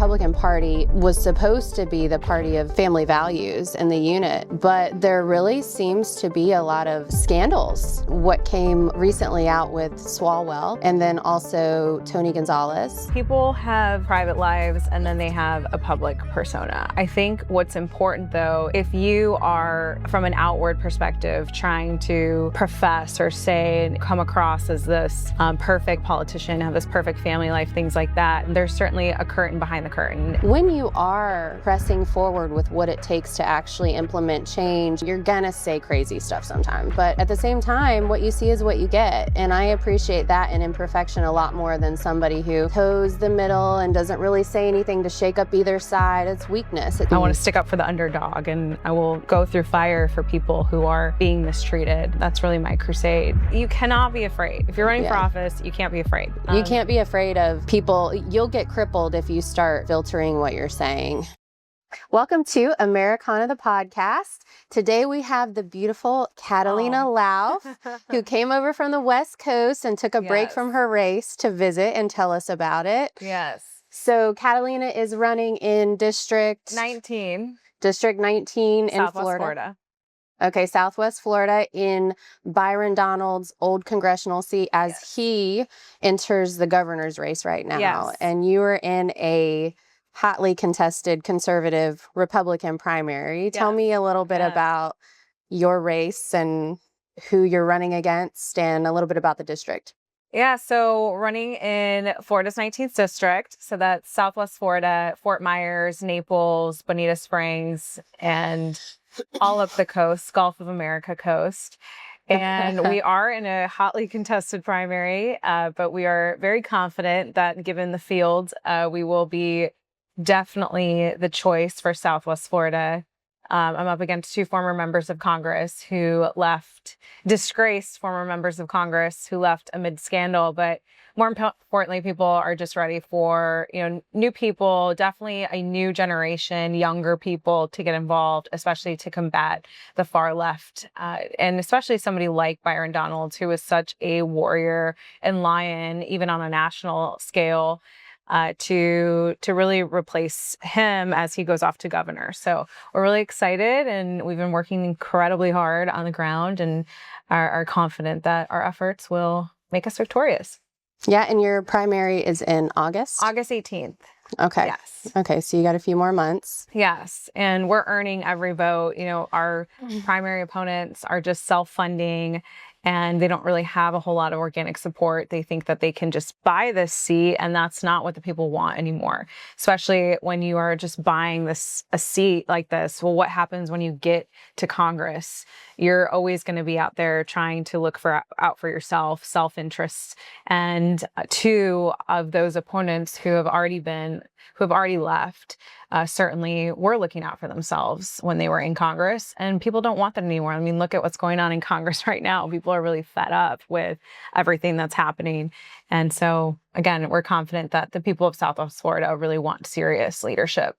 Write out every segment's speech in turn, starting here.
Republican Party was supposed to be the party of family values and the unit, but there really seems to be a lot of scandals. What came recently out with Swalwell and then also Tony Gonzalez. People have private lives and then they have a public persona. I think what's important though, if you are from an outward perspective trying to profess or say and come across as this perfect politician, have this perfect family life, things like that, there's certainly a curtain behind the curtain. When you are pressing forward with what it takes to actually implement change, you're gonna say crazy stuff sometimes. But at the same time, what you see is what you get. And I appreciate that in imperfection a lot more than somebody who toes the middle and doesn't really say anything to shake up either side. It's weakness. I want to stick up for the underdog, and I will go through fire for people who are being mistreated. That's really my crusade. You cannot be afraid. If you're running for office, you can't be afraid. You can't be afraid of people. You'll get crippled if you start filtering what you're saying. Welcome to Americana, the podcast. Today we have the beautiful Catalina Lauf, who came over from the West Coast and took a break from her race to visit and tell us about it. Yes. So Catalina is running in District 19. District 19 in Florida. Okay, Southwest Florida, in Byron Donald's old congressional seat as he enters the governor's race right now. Yes. And you are in a hotly contested conservative Republican primary. Tell me a little bit about your race and who you're running against and a little bit about the district. Yeah, so running in Florida's 19th district. So that's Southwest Florida, Fort Myers, Naples, Bonita Springs, and all up the coast, Gulf of America coast. And we are in a hotly contested primary, but we are very confident that given the field, we will be definitely the choice for Southwest Florida. I'm up against two former members of Congress who left, disgraced former members of Congress who left amid scandal. But more importantly, people are just ready for, new people, definitely a new generation, younger people to get involved, especially to combat the far left. And especially somebody like Byron Donalds, who was such a warrior and lion, even on a national scale. To really replace him as he goes off to governor. So we're really excited, and we've been working incredibly hard on the ground and are confident that our efforts will make us victorious. Yeah, and your primary is in August? August 18th. Okay. Yes. Okay, so you got a few more months. Yes, and we're earning every vote. Our primary opponents are just self-funding, and they don't really have a whole lot of organic support. They think that they can just buy this seat, and that's not what the people want anymore, especially when you are just buying a seat like this. Well, what happens when you get to Congress? You're always going to be out there trying to look out for yourself, self-interest. And two of those opponents who have already left, certainly were looking out for themselves when they were in Congress, and people don't want that anymore. I mean, look at what's going on in Congress right now. People are really fed up with everything that's happening. And so, again, we're confident that the people of Southwest Florida really want serious leadership.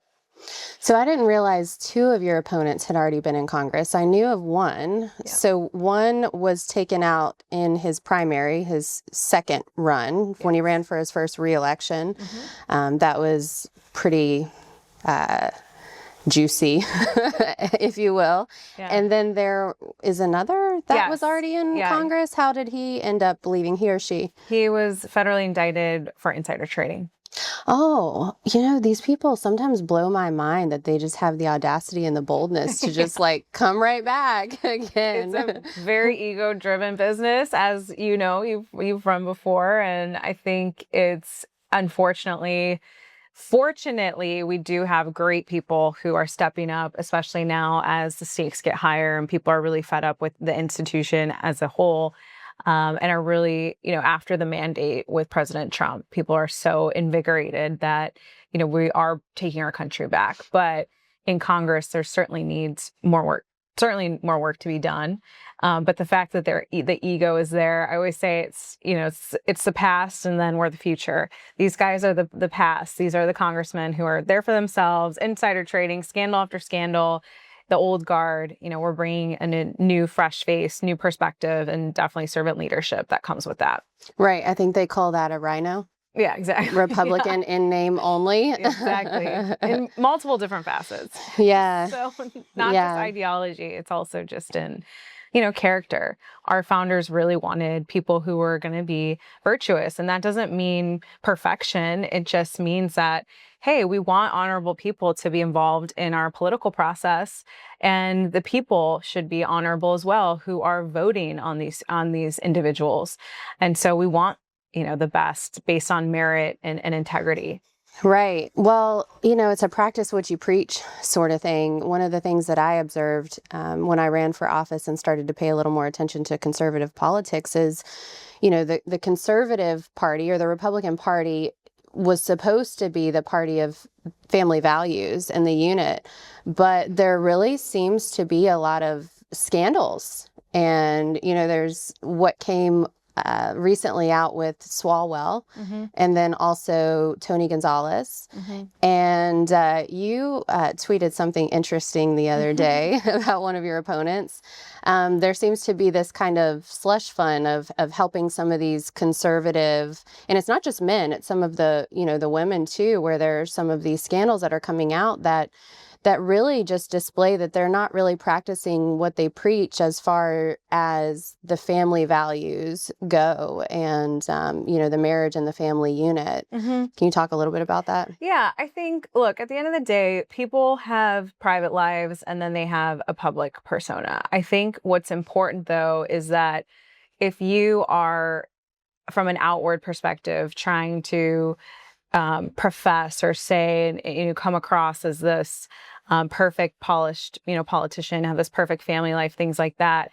So I didn't realize two of your opponents had already been in Congress. I knew of one. Yeah. So one was taken out in his primary, his second run, when he ran for his first reelection. Mm-hmm. That was pretty juicy, if you will. Yeah. And then there is another that was already in Congress. How did he end up leaving, he or she? He was federally indicted for insider trading. Oh, these people sometimes blow my mind that they just have the audacity and the boldness to just come right back again. It's a very ego-driven business, as you've run before. And I think it's fortunately, we do have great people who are stepping up, especially now as the stakes get higher and people are really fed up with the institution as a whole. And are really, after the mandate with President Trump, people are so invigorated that, we are taking our country back. But in Congress, there certainly needs more work to be done. But the fact that the ego is there, I always say it's the past and then we're the future. These guys are the past. These are the congressmen who are there for themselves, insider trading, scandal after scandal. The old guard, we're bringing a new, fresh face, new perspective, and definitely servant leadership that comes with that. Right. I think they call that a rhino. Yeah, exactly. Republican in name only. Exactly. In multiple different facets. Yeah. So not just ideology, it's also just in, character. Our founders really wanted people who were going to be virtuous. And that doesn't mean perfection. It just means that, hey, we want honorable people to be involved in our political process. And the people should be honorable as well who are voting on these individuals. And so we want, the best based on merit and integrity. Right. Well, it's a practice what you preach sort of thing. One of the things that I observed when I ran for office and started to pay a little more attention to conservative politics is, the Conservative Party or the Republican Party was supposed to be the party of family values and the unit, but there really seems to be a lot of scandals. And, there's what came recently out with Swalwell, and then also Tony Gonzalez. And you tweeted something interesting the other day about one of your opponents. There seems to be this kind of slush fund of helping some of these conservative, and it's not just men, it's some of the, the women too, where there's some of these scandals that are coming out that really just display that they're not really practicing what they preach as far as the family values go and, the marriage and the family unit. Can you talk a little bit about that? Yeah, I think, look, at the end of the day, people have private lives and then they have a public persona. I think what's important, though, is that if you are, from an outward perspective, trying to profess or say and come across as this perfect, polished, politician, have this perfect family life, things like that.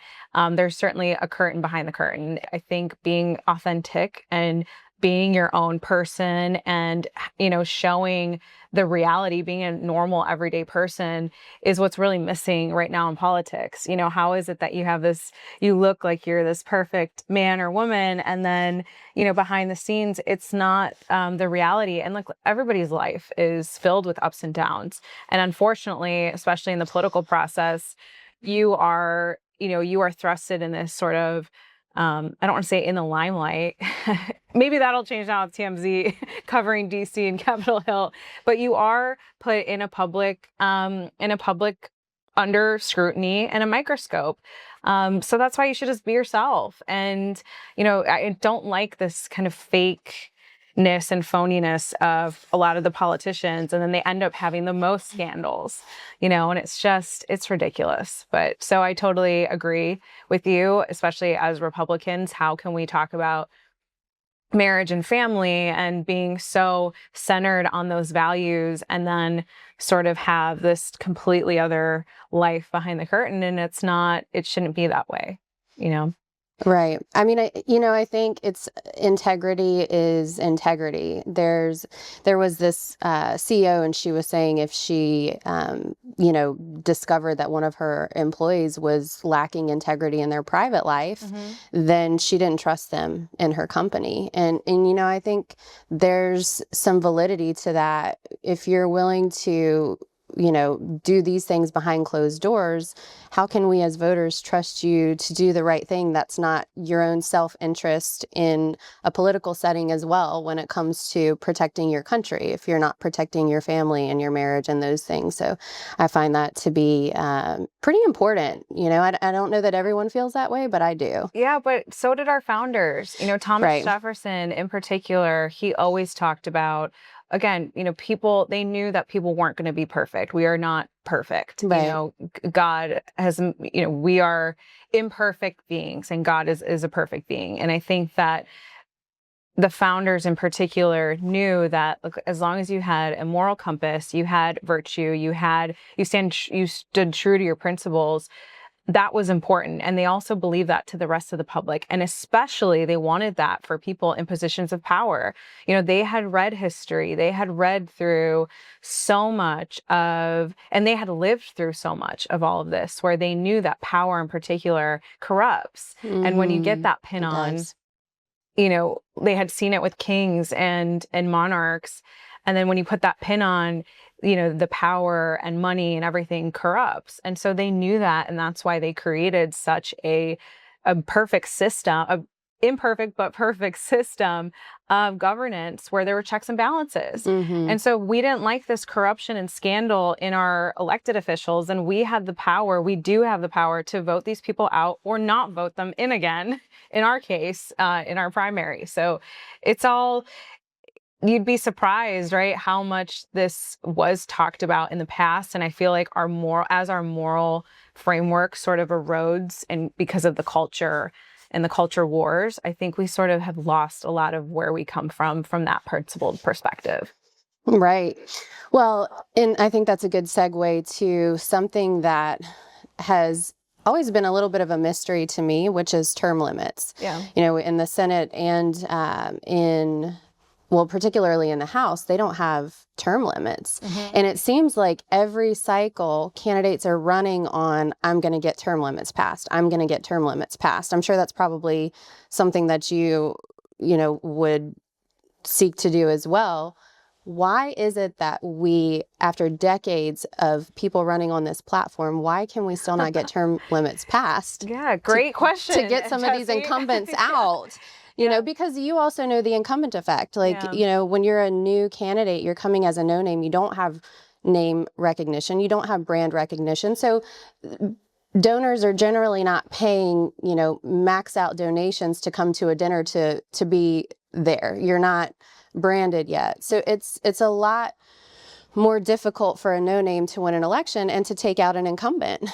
There's certainly a curtain behind the curtain. I think being authentic and being your own person and, showing the reality, being a normal everyday person is what's really missing right now in politics. How is it that you have this, you look like you're this perfect man or woman, and then, behind the scenes, it's not the reality. And look, everybody's life is filled with ups and downs. And unfortunately, especially in the political process, you are thrusted in this sort of, I don't want to say in the limelight. Maybe that'll change now with TMZ covering DC and Capitol Hill, but you are put in a public under scrutiny and a microscope. So that's why you should just be yourself. And, I don't like this kind of fakeness and phoniness of a lot of the politicians. And then they end up having the most scandals, and it's ridiculous. But so I totally agree with you, especially as Republicans. How can we talk about marriage and family and being so centered on those values and then sort of have this completely other life behind the curtain? And it shouldn't be that way, Right. I mean, I think it's integrity is integrity. There was this CEO, and she was saying if she, discovered that one of her employees was lacking integrity in their private life, then she didn't trust them in her company. And I think there's some validity to that. If you're willing to do these things behind closed doors, how can we as voters trust you to do the right thing that's not your own self-interest in a political setting as well when it comes to protecting your country, if you're not protecting your family and your marriage and those things? So I find that to be pretty important. I don't know that everyone feels that way, but I do. Yeah, but so did our founders. Thomas Jefferson in particular, he always talked about, again, people, they knew that people weren't going to be perfect. We are not perfect. Right. God has, we are imperfect beings, and God is a perfect being. And I think that the founders in particular knew that, look, as long as you had a moral compass, you had virtue, you stood true to your principles, that was important. And they also believed that to the rest of the public. And especially they wanted that for people in positions of power. They had read history. They had read through so much and they had lived through so much of all of this, where they knew that power in particular corrupts. And when you get that pin on, they had seen it with kings and monarchs. And then when you put that pin on, the power and money and everything corrupts. And so they knew that. And that's why they created such a perfect system, imperfect but perfect system of governance where there were checks and balances. And so we didn't like this corruption and scandal in our elected officials, and we had the power, we do have the power to vote these people out or not vote them in again, in our case, in our primary. So it's all, you'd be surprised, right, how much this was talked about in the past. And I feel like our moral framework sort of erodes, and because of the culture and the culture wars, I think we sort of have lost a lot of where we come from that principled perspective. Right. Well, and I think that's a good segue to something that has always been a little bit of a mystery to me, which is term limits. Yeah. You know, in the Senate and particularly in the House, they don't have term limits. And it seems like every cycle, candidates are running on, I'm going to get term limits passed. I'm going to get term limits passed. I'm sure that's probably something that you would seek to do as well. Why is it that we, after decades of people running on this platform, why can we still not get term limits passed? Yeah, great question. To get some of these incumbents out. You know, because you also know the incumbent effect. Like, you know, when you're a new candidate, you're coming as a no-name, you don't have name recognition, you don't have brand recognition. So donors are generally not paying, you know, max out donations to come to a dinner to be there. You're not branded yet. So it's a lot more difficult for a no-name to win an election and to take out an incumbent.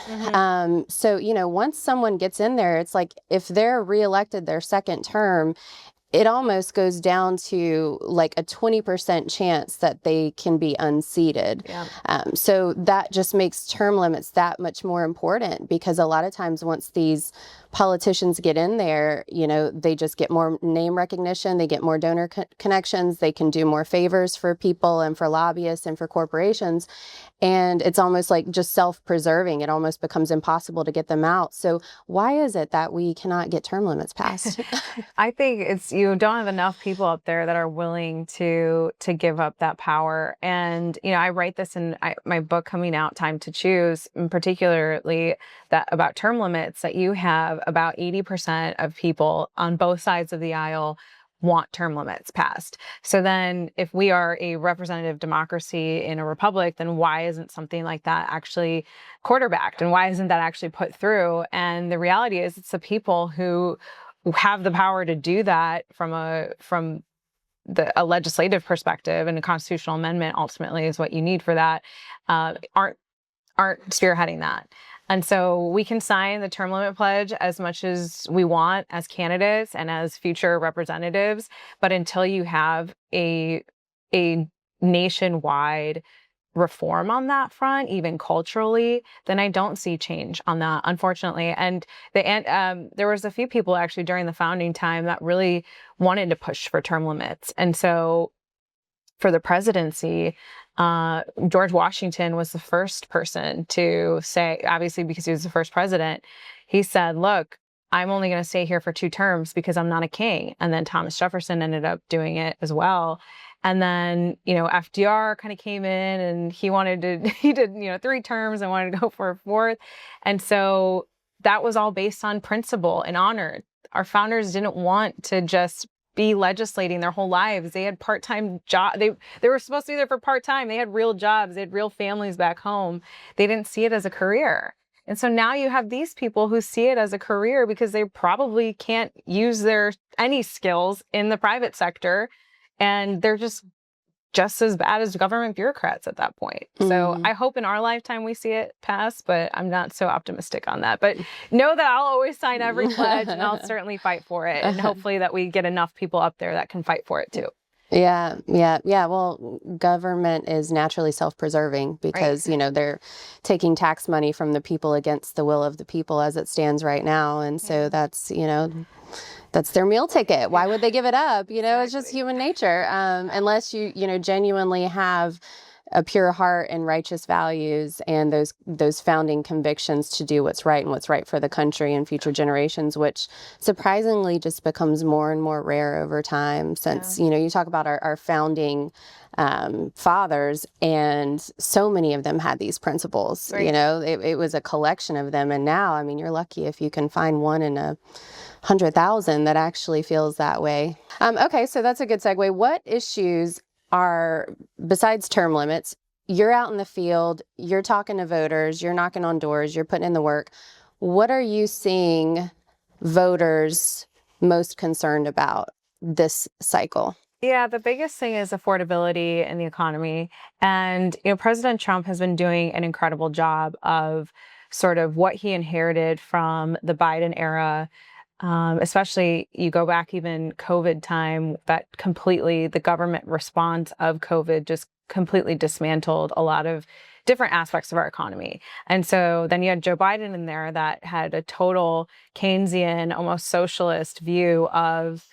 So, you know, once someone gets in there, it's like if they're reelected their second term, it almost goes down to like a 20% chance that they can be unseated. So that just makes term limits that much more important, because a lot of times once these politicians get in there, you know, they just get more name recognition, they get more donor connections, they can do more favors for people and for lobbyists and for corporations. And it's almost like just self-preserving. It almost becomes impossible to get them out. So why is it that we cannot get term limits passed? I think it's, you don't have enough people out there that are willing to give up that power. And, you know, I write this in my book coming out, Time to Choose, and particularly that about term limits, that you have about 80% of people on both sides of the aisle want term limits passed. So then if we are a representative democracy in a republic, then why isn't something like that actually quarterbacked? And why isn't that actually put through? And the reality is it's the people who have the power to do that from a legislative perspective, and a constitutional amendment ultimately is what you need for that, aren't spearheading that. And so we can sign the term limit pledge as much as we want as candidates and as future representatives, but until you have a nationwide reform on that front, even culturally, then I don't see change on that, unfortunately. And there was a few people actually during the founding time that really wanted to push for term limits. And so for the presidency, George Washington was the first person to say, obviously because he was the first president, he said, look, I'm only going to stay here for 2 terms because I'm not a king. And then Thomas Jefferson ended up doing it as well. And then, you know, FDR kind of came in and he did, you know, 3 terms and wanted to go for a 4th. And so that was all based on principle and honor. Our founders didn't want to just be legislating their whole lives. They had part-time jobs. They were supposed to be there for part-time. They had real jobs. They had real families back home. They didn't see it as a career. And so now you have these people who see it as a career because they probably can't use any skills in the private sector. And they're just as bad as government bureaucrats at that point. So I hope in our lifetime we see it pass, but I'm not so optimistic on that. But know that I'll always sign every pledge and I'll certainly fight for it. And hopefully that we get enough people up there that can fight for it too. Yeah. Well, government is naturally self-preserving because, you know, they're taking tax money from the people against the will of the people as it stands right now. And so that's, you know, that's their meal ticket. Why would they give it up? You know, it's just human nature. Unless you know, genuinely have a pure heart and righteous values and those founding convictions to do what's right and what's right for the country and future generations, which surprisingly just becomes more and more rare over time since, you talk about our founding fathers, and so many of them had these principles. Right. It was a collection of them. And now, I mean, you're lucky if you can find one in 100,000 that actually feels that way. Okay, so that's a good segue. What issues are, besides term limits, you're out in the field, you're talking to voters, you're knocking on doors, you're putting in the work. What are you seeing voters most concerned about this cycle? Yeah, the biggest thing is affordability in the economy. And, President Trump has been doing an incredible job of sort of what he inherited from the Biden era. Especially you go back even COVID time, that completely, the government response of COVID just completely dismantled a lot of different aspects of our economy. And so then you had Joe Biden in there that had a total Keynesian, almost socialist view of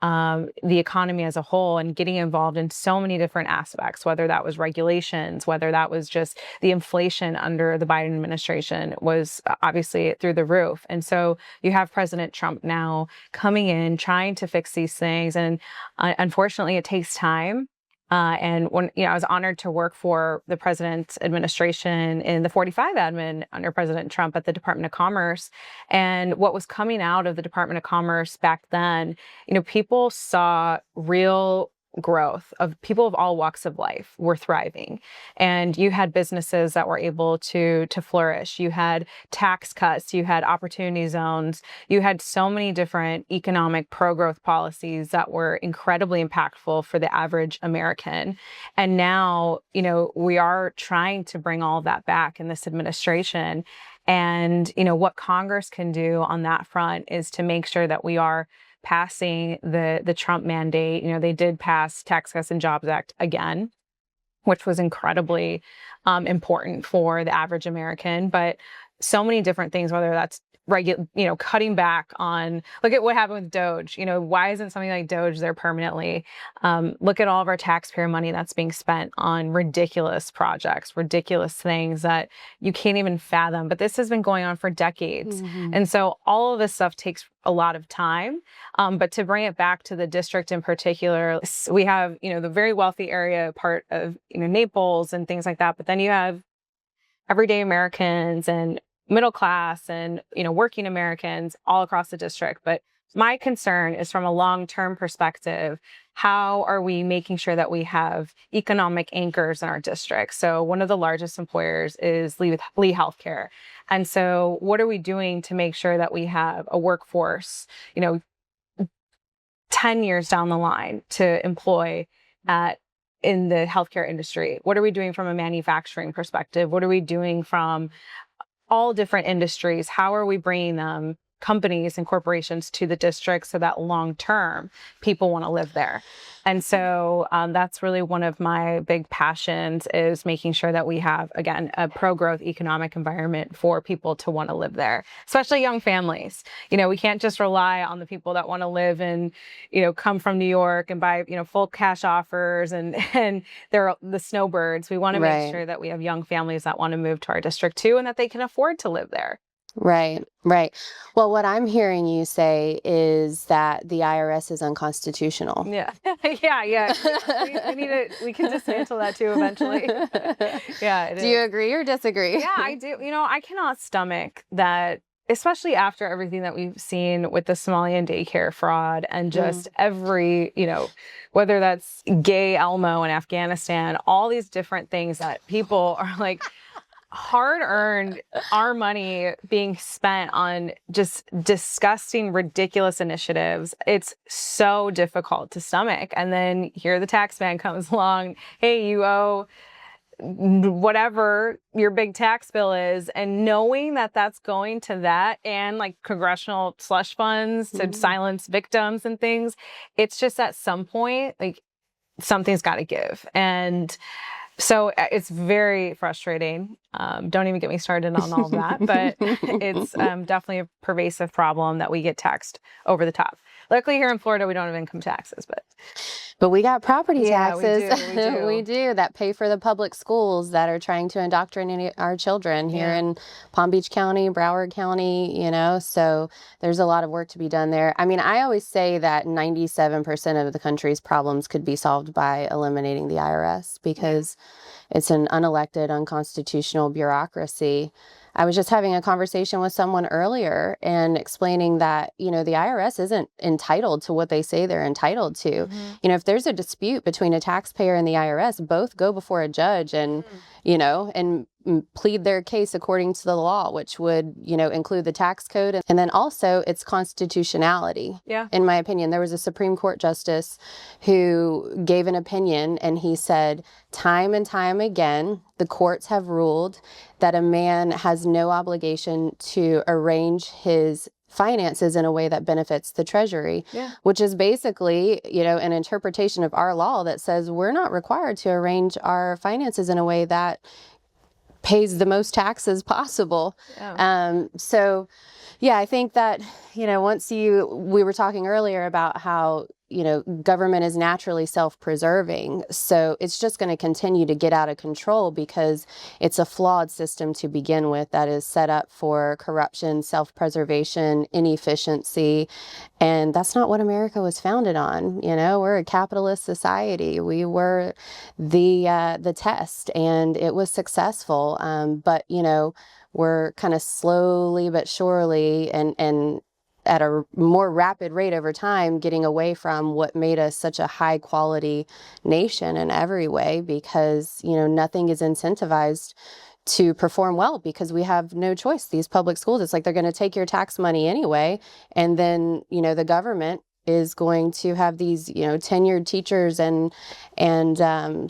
the economy as a whole, and getting involved in so many different aspects, whether that was regulations, whether that was just the inflation under the Biden administration was obviously through the roof. And so you have President Trump now coming in, trying to fix these things. And unfortunately, it takes time. And when, I was honored to work for the president's administration in the 45 admin under President Trump at the Department of Commerce. And what was coming out of the Department of Commerce back then, people saw real growth of people of all walks of life were thriving. And you had businesses that were able to flourish. You had tax cuts, you had opportunity zones, you had so many different economic pro-growth policies that were incredibly impactful for the average American. And now, we are trying to bring all of that back in this administration. And, what Congress can do on that front is to make sure that we are passing the Trump mandate. They did pass Tax Cuts and Jobs Act again, which was incredibly important for the average American. But so many different things, whether that's cutting back on, look at what happened with Doge. Why isn't something like Doge there permanently? Look at all of our taxpayer money that's being spent on ridiculous projects, ridiculous things that you can't even fathom. But this has been going on for decades. Mm-hmm. And so all of this stuff takes a lot of time. But to bring it back to the district in particular, we have, the very wealthy area part of, Naples and things like that. But then you have everyday Americans and middle class and, working Americans all across the district. But my concern is from a long-term perspective, how are we making sure that we have economic anchors in our district? So one of the largest employers is Lee Healthcare. And so what are we doing to make sure that we have a workforce, 10 years down the line to employ in the healthcare industry? What are we doing from a manufacturing perspective? What are we doing from all different industries? How are we bringing them, companies and corporations, to the district so that long term people want to live there? And so that's really one of my big passions, is making sure that we have, again, a pro-growth economic environment for people to want to live there, especially young families. We can't just rely on the people that want to live and, come from New York and buy, full cash offers and they're the snowbirds. We want to make sure that we have young families that want to move to our district too, and that they can afford to live there. Right. Well, what I'm hearing you say is that the IRS is unconstitutional. Yeah. Yeah. We can dismantle that too eventually. Yeah. Do you agree or disagree? Yeah, I do. I cannot stomach that, especially after everything that we've seen with the Somalian daycare fraud and just every, whether that's gay Elmo in Afghanistan, all these different things that people are like, hard-earned, our money being spent on just disgusting, ridiculous initiatives. It's so difficult to stomach. And then here the tax man comes along, hey, you owe whatever your big tax bill is, and knowing that that's going to that and like congressional slush funds to silence victims and things, it's just at some point, like, something's got to give. And so it's very frustrating. Don't even get me started on all of that, but it's definitely a pervasive problem that we get taxed over the top. Luckily here in Florida, we don't have income taxes, But we got property Yeah, taxes. we do. We do, that pay for the public schools that are trying to indoctrinate our children here in Palm Beach County, Broward County, you know, so there's a lot of work to be done there. I mean, I always say that 97% of the country's problems could be solved by eliminating the IRS because it's an unelected, unconstitutional bureaucracy. I was just having a conversation with someone earlier and explaining that, you know, the IRS isn't entitled to what they say they're entitled to. You know, if there's a dispute between a taxpayer and the IRS, both go before a judge and, you know, and plead their case according to the law, which would, you know, include the tax code and then also its constitutionality. Yeah. In my opinion, there was a Supreme Court justice who gave an opinion and he said, time and time again, the courts have ruled that a man has no obligation to arrange his finances in a way that benefits the Treasury, which is basically, you know, an interpretation of our law that says we're not required to arrange our finances in a way that pays the most taxes possible. So yeah, I think that, you know, we were talking earlier about how, you know, government is naturally self-preserving. So it's just going to continue to get out of control because it's a flawed system to begin with that is set up for corruption, self-preservation, inefficiency. And that's not what America was founded on. You know, we're a capitalist society. We were the test and it was successful. But, you know, we're kind of slowly but surely and at a more rapid rate over time, getting away from what made us such a high quality nation in every way, because, you know, nothing is incentivized to perform well because we have no choice. These public schools, it's like they're going to take your tax money anyway. And then, you know, the government is going to have these, you know, tenured teachers and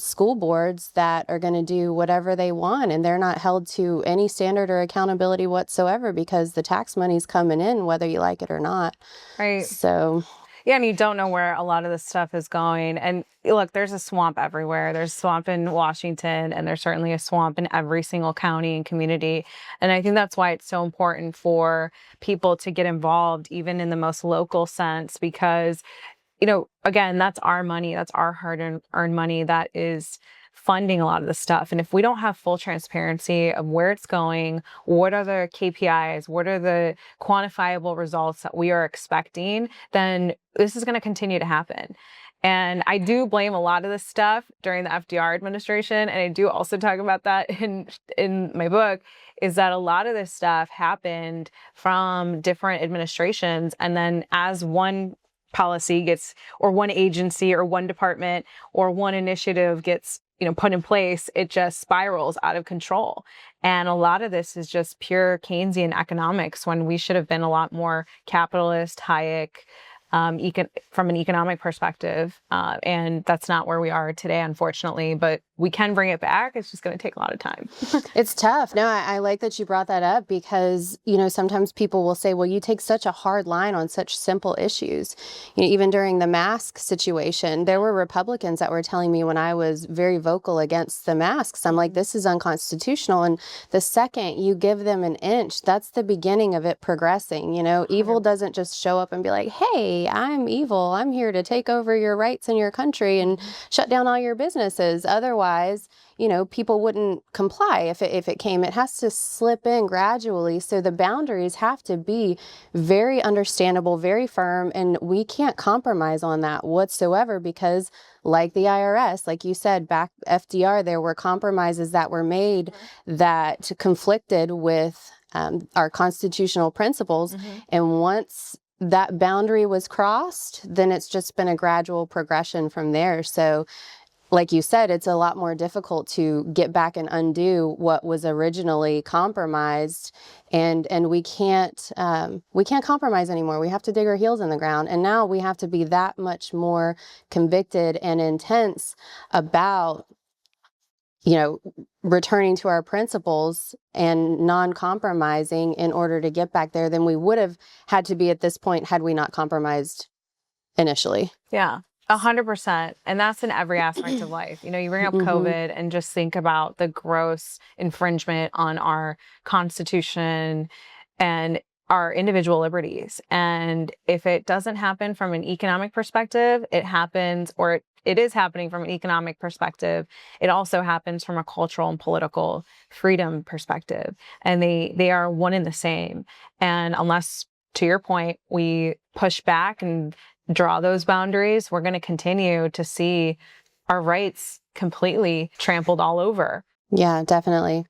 school boards that are going to do whatever they want, and they're not held to any standard or accountability whatsoever because the tax money's coming in whether you like it or not. Right. So yeah, and you don't know where a lot of this stuff is going. And look, there's a swamp everywhere. There's a swamp in Washington, and there's certainly a swamp in every single county and community. And I think that's why it's so important for people to get involved, even in the most local sense, because, you know, again, that's our money. That's our hard-earned money that is funding a lot of the stuff. And if we don't have full transparency of where it's going, what are the KPIs, what are the quantifiable results that we are expecting, then this is going to continue to happen. And I do blame a lot of this stuff during the FDR administration. And I do also talk about that in my book, is that a lot of this stuff happened from different administrations. And then as one policy gets, or one agency or one department or one initiative gets, you know, put in place, it just spirals out of control. And a lot of this is just pure Keynesian economics when we should have been a lot more capitalist, Hayek, from an economic perspective. And that's not where we are today, unfortunately, but we can bring it back. It's just going to take a lot of time. It's tough. No, I like that you brought that up because, you know, sometimes people will say, well, you take such a hard line on such simple issues. You know, even during the mask situation, there were Republicans that were telling me when I was very vocal against the masks, I'm like, this is unconstitutional. And the second you give them an inch, that's the beginning of it progressing. You know, evil doesn't just show up and be like, hey, I'm evil. I'm here to take over your rights in your country and shut down all your businesses. Otherwise, you know, people wouldn't comply if it came. It has to slip in gradually. So the boundaries have to be very understandable, very firm, and we can't compromise on that whatsoever because, like the IRS, like you said, back FDR, there were compromises that were made that conflicted with our constitutional principles. And once that boundary was crossed, then it's just been a gradual progression from there. So like you said, it's a lot more difficult to get back and undo what was originally compromised, and we can't compromise anymore. We have to dig our heels in the ground, and now we have to be that much more convicted and intense about, you know, returning to our principles and non-compromising in order to get back there than we would have had to be at this point had we not compromised initially. Yeah. 100%. And that's in every aspect of life. You know, you bring up COVID and just think about the gross infringement on our Constitution and our individual liberties. And if it doesn't happen from an economic perspective, it happens, or it is happening from an economic perspective. It also happens from a cultural and political freedom perspective. And they are one and the same. And unless, to your point, we push back and draw those boundaries, we're going to continue to see our rights completely trampled all over. Yeah, definitely.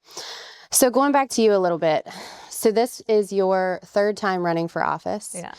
So going back to you a little bit. So this is your third time running for office. Yeah.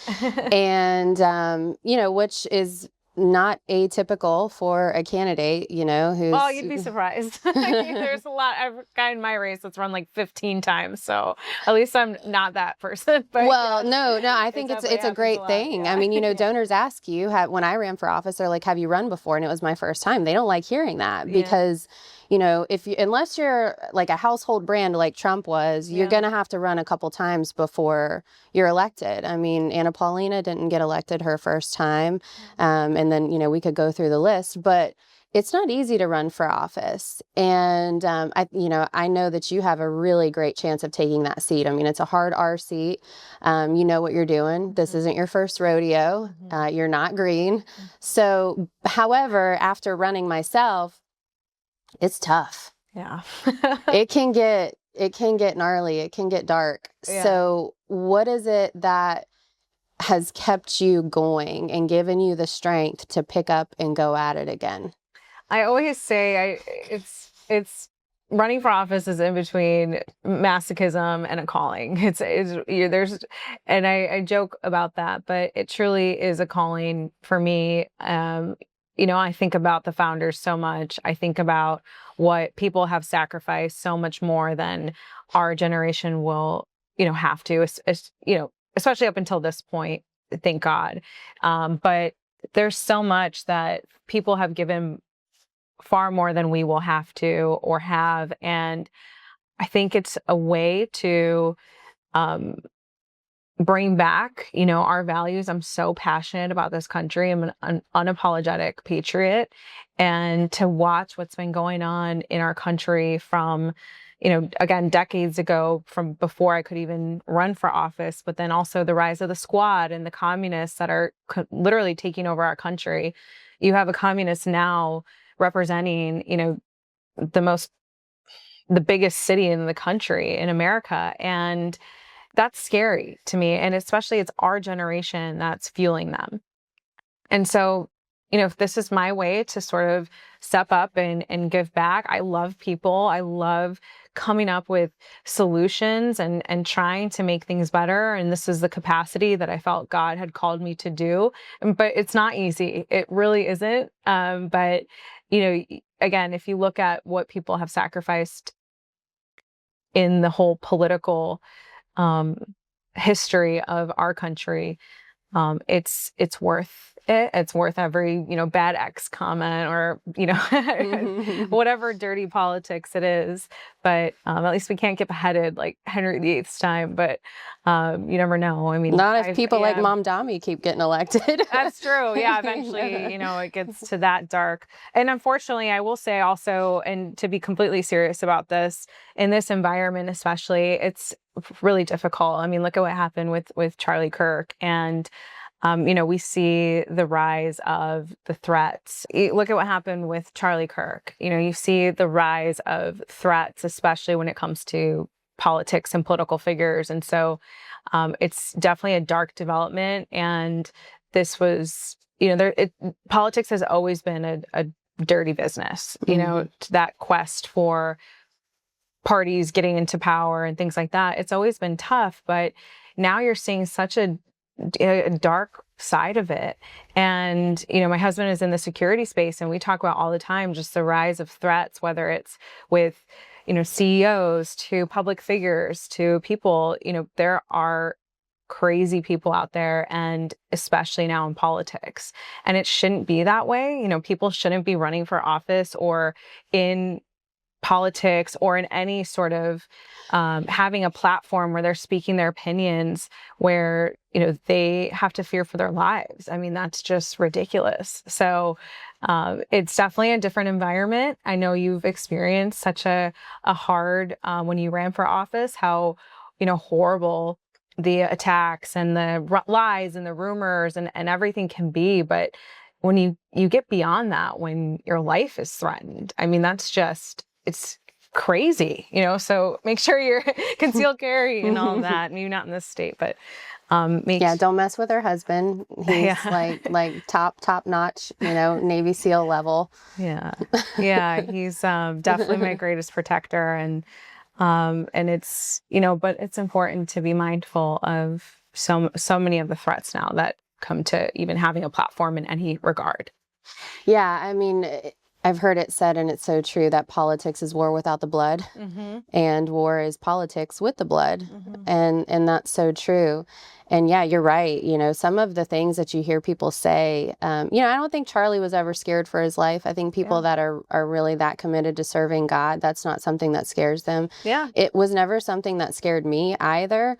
And, which is not atypical for a candidate, who's... Well, you'd be surprised. There's a lot. I've a guy in my race that's run like 15 times. So at least I'm not that person. But well, no, I think it's a great thing. Yeah. I mean, donors ask you, when I ran for office, they're like, have you run before? And it was my first time. They don't like hearing that because, unless you're like a household brand like Trump was, you're going to have to run a couple times before you're elected. I mean, Anna Paulina didn't get elected her first time. And then, we could go through the list, but it's not easy to run for office. And, I know that you have a really great chance of taking that seat. I mean, it's a hard R seat. You know what you're doing. This isn't your first rodeo. You're not green. So, however, after running myself, it's tough. Yeah. It can get gnarly. It can get dark. Yeah. So what is it that has kept you going and given you the strength to pick up and go at it again? I always say it's running for office is in between masochism and a calling. I joke about that, but it truly is a calling for me. I think about the founders so much. I think about what people have sacrificed so much more than our generation will, have to, especially up until this point, thank God. But there's so much that people have given far more than we will have to or have. And I think it's a way to bring back, our values. I'm so passionate about this country. I'm an unapologetic patriot. And to watch what's been going on in our country from, again, decades ago, from before I could even run for office, but then also the rise of the squad and the communists that are literally taking over our country. You have a communist now representing, the biggest city in the country, in America. And that's scary to me. And especially it's our generation that's fueling them. And so, if this is my way to sort of step up and give back, I love people. I love coming up with solutions and trying to make things better. And this is the capacity that I felt God had called me to do. But it's not easy. It really isn't. But, again, if you look at what people have sacrificed in the whole political history of our country, it's worth it. It's worth every, bad X comment or, whatever dirty politics it is. But at least we can't get beheaded like Henry VIII's time. But you never know. I mean, not if people like Mom Dami keep getting elected. That's true. Yeah, eventually, it gets to that dark. And unfortunately, I will say also, and to be completely serious about this, in this environment especially, it's really difficult. I mean, look at what happened with Charlie Kirk. And we see the rise of the threats. Look at what happened with Charlie Kirk. You see the rise of threats, especially when it comes to politics and political figures. And so it's definitely a dark development. And this was, politics has always been a dirty business, that quest for parties getting into power and things like that. It's always been tough, but now you're seeing such a dark side of it. And, my husband is in the security space, and we talk about all the time just the rise of threats, whether it's with, CEOs to public figures to people, there are crazy people out there, and especially now in politics. And it shouldn't be that way. People shouldn't be running for office or in politics or in any sort of having a platform where they're speaking their opinions where, they have to fear for their lives. I mean, that's just ridiculous. So it's definitely a different environment. I know you've experienced such a hard, when you ran for office, how, horrible the attacks and the lies and the rumors and everything can be. But when you get beyond that, when your life is threatened, I mean, that's just, it's crazy, so make sure you're concealed carry and all that. Maybe not in this state, but don't mess with her husband. He's like top notch, Navy SEAL level. Yeah, he's definitely my greatest protector, and it's but it's important to be mindful of so many of the threats now that come to even having a platform in any regard. Yeah, I mean, I've heard it said, and it's so true, that politics is war without the blood, and war is politics with the blood, and that's so true. And yeah, you're right. Some of the things that you hear people say, I don't think Charlie was ever scared for his life. I think people that are really that committed to serving God, that's not something that scares them. Yeah, it was never something that scared me either.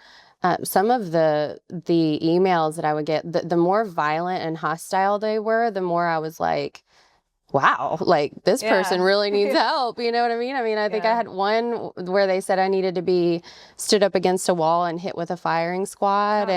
Some of the emails that I would get, the more violent and hostile they were, the more I was like, wow, like this person really needs help. You know what I mean? I think I had one where they said I needed to be stood up against a wall and hit with a firing squad.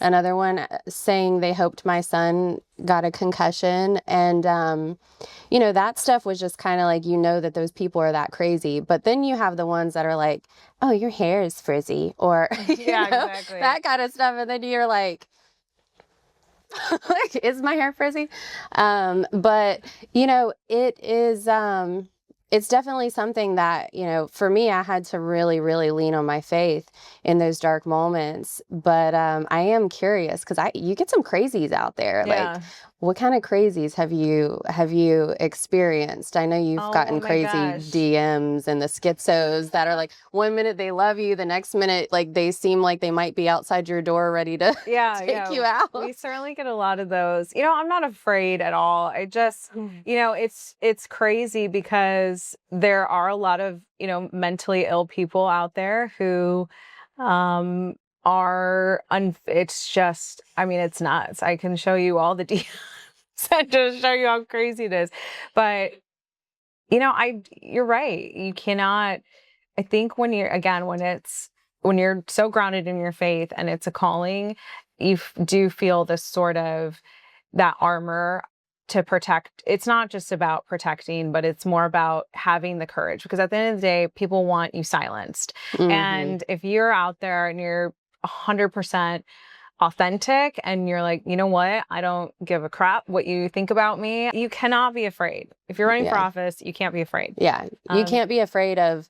Another one saying they hoped my son got a concussion. And, that stuff was just kind of like, that those people are that crazy. But then you have the ones that are like, oh, your hair is frizzy, or exactly, that kind of stuff. And then you're like, like, is my hair frizzy? But it is, it's definitely something that, for me, I had to really, really lean on my faith in those dark moments. But I am curious, because you get some crazies out there. Yeah. Like, what kind of crazies have you experienced? I know you've gotten crazy DMs and the schizos that are like, one minute they love you, the next minute, like, they seem like they might be outside your door ready to take you out. We certainly get a lot of those. I'm not afraid at all. I just, it's crazy because there are a lot of, mentally ill people out there who it's just, it's nuts. I can show you all the DMs and just show you how crazy it is. But, you're right. You cannot, I think when you're so grounded in your faith and it's a calling, you do feel this sort of that armor to protect. It's not just about protecting, but it's more about having the courage, because at the end of the day, people want you silenced. And if you're out there and you're 100% authentic and you're like, you know what, I don't give a crap what you think about me, you cannot be afraid. If you're running for office, you can't be afraid. Yeah, you can't be afraid of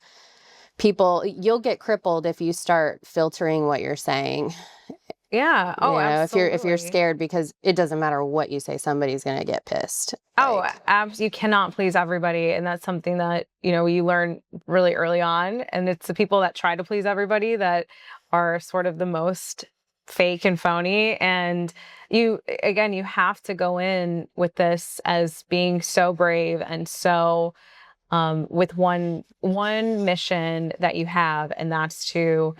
people. You'll get crippled if you start filtering what you're saying. Yeah. Oh, absolutely. If you're scared, because it doesn't matter what you say, somebody's going to get pissed. Oh, absolutely. You cannot please everybody. And that's something that, you learn really early on. And it's the people that try to please everybody that are sort of the most fake and phony. And you have to go in with this as being so brave and so with one mission that you have, and that's to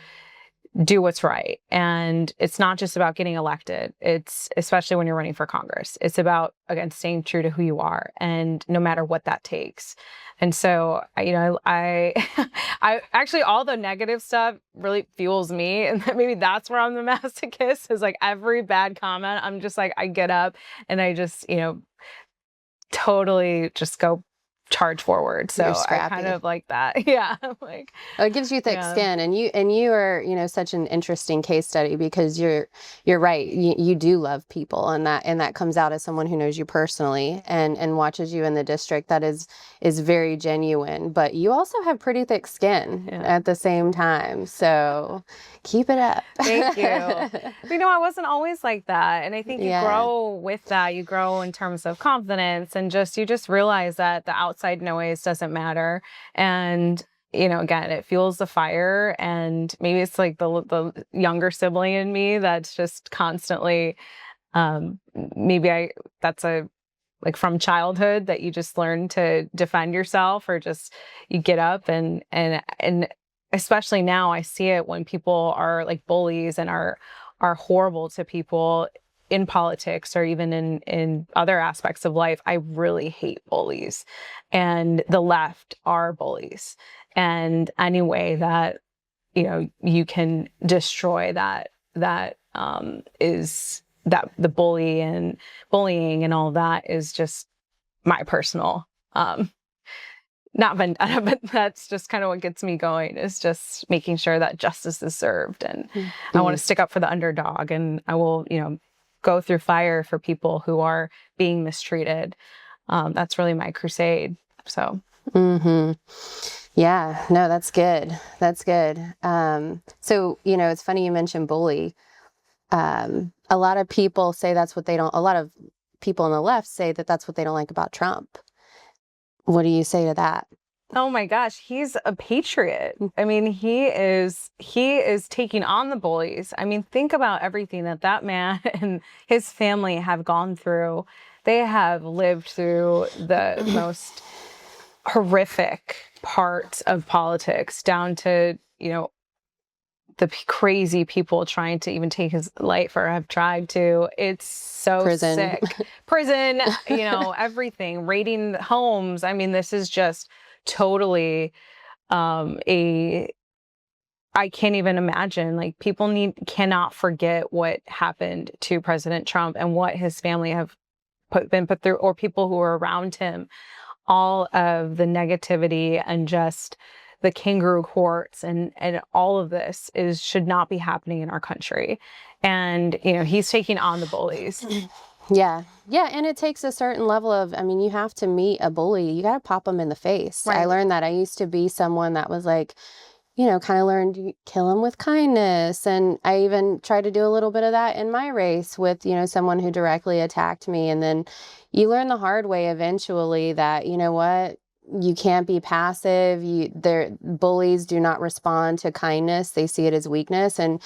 do what's right. And it's not just about getting elected. It's, especially when you're running for Congress, it's about, again, staying true to who you are, and no matter what that takes. And so, I actually, all the negative stuff really fuels me. And maybe that's where I'm the masochist, is like every bad comment, I'm just like, I get up and I just, totally just go charge forward. So I kind of like that. Yeah. Like, it gives you thick skin, and you are, such an interesting case study, because you're right. You do love people, and that comes out as someone who knows you personally and watches you in the district. That is very genuine, but you also have pretty thick skin at the same time. So keep it up. Thank you. I wasn't always like that. And I think you grow with that. You grow in terms of confidence, and you just realize that the outside noise doesn't matter. And, again, it fuels the fire. And maybe it's like the younger sibling in me that's just constantly, that's like from childhood, that you just learn to defend yourself, or just you get up and especially now I see it when people are like bullies and are horrible to people in politics, or even in other aspects of life. I really hate bullies, and the left are bullies. And any way that, you can destroy that that is that the bullying and all that is just my personal, not vendetta, but that's just kind of what gets me going, is just making sure that justice is served. And I want to stick up for the underdog, and I will, go through fire for people who are being mistreated. That's really my crusade. So. Mm-hmm. Yeah, no, that's good. That's good. So, it's funny you mentioned bully. A lot of people say a lot of people on the left say that that's what they don't like about Trump. What do you say to that? Oh my gosh, he's a patriot. I mean, he is taking on the bullies. I mean, think about everything that man and his family have gone through. They have lived through the most horrific parts of politics, down to, the crazy people trying to even take his life, or have tried to. It's so sick. Prison, everything, raiding homes. I mean, this is just totally I can't even imagine. Like, people cannot forget what happened to President Trump and what his family have been put through, or people who are around him. All of the negativity and just the kangaroo courts and all of this should not be happening in our country. And, he's taking on the bullies. Yeah. Yeah. And it takes a certain level of, you have to meet a bully. You got to pop them in the face. Right. I learned that. I used to be someone that was like, kind of learned to kill them with kindness. And I even tried to do a little bit of that in my race with, someone who directly attacked me. And then you learn the hard way eventually that, you can't be passive. Bullies do not respond to kindness. They see it as weakness. And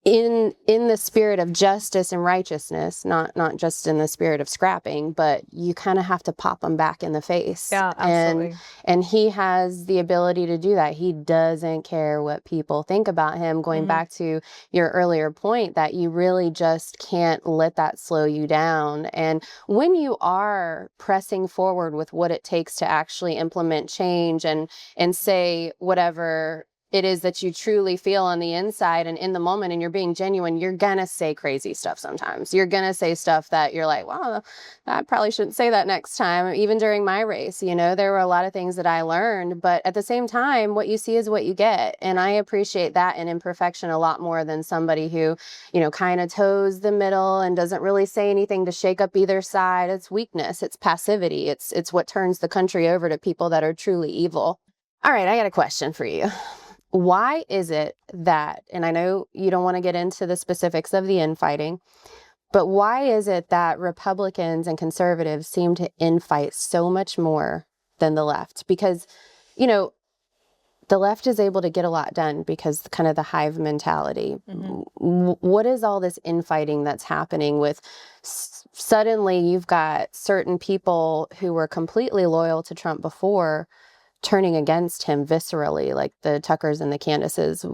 in the spirit of justice and righteousness, not just in the spirit of scrapping, but you kind of have to pop them back in the face. Yeah, absolutely. And he has the ability to do that. He doesn't care what people think about him. Going back to your earlier point, that you really just can't let that slow you down. And when you are pressing forward with what it takes to actually implement change and say whatever it is that you truly feel on the inside and in the moment, and you're being genuine, you're gonna say crazy stuff sometimes. You're gonna say stuff that you're like, wow, I probably shouldn't say that next time. Even during my race, there were a lot of things that I learned, but at the same time, what you see is what you get. And I appreciate that in imperfection a lot more than somebody who, kind of toes the middle and doesn't really say anything to shake up either side. It's weakness, it's passivity. It's what turns the country over to people that are truly evil. All right, I got a question for you. Why is it that, and I know you don't want to get into the specifics of the infighting, but why is it that Republicans and conservatives seem to infight so much more than the left? Because, the left is able to get a lot done because kind of the hive mentality. What is all this infighting that's happening with suddenly you've got certain people who were completely loyal to Trump before turning against him viscerally, like the Tuckers and the Candaces?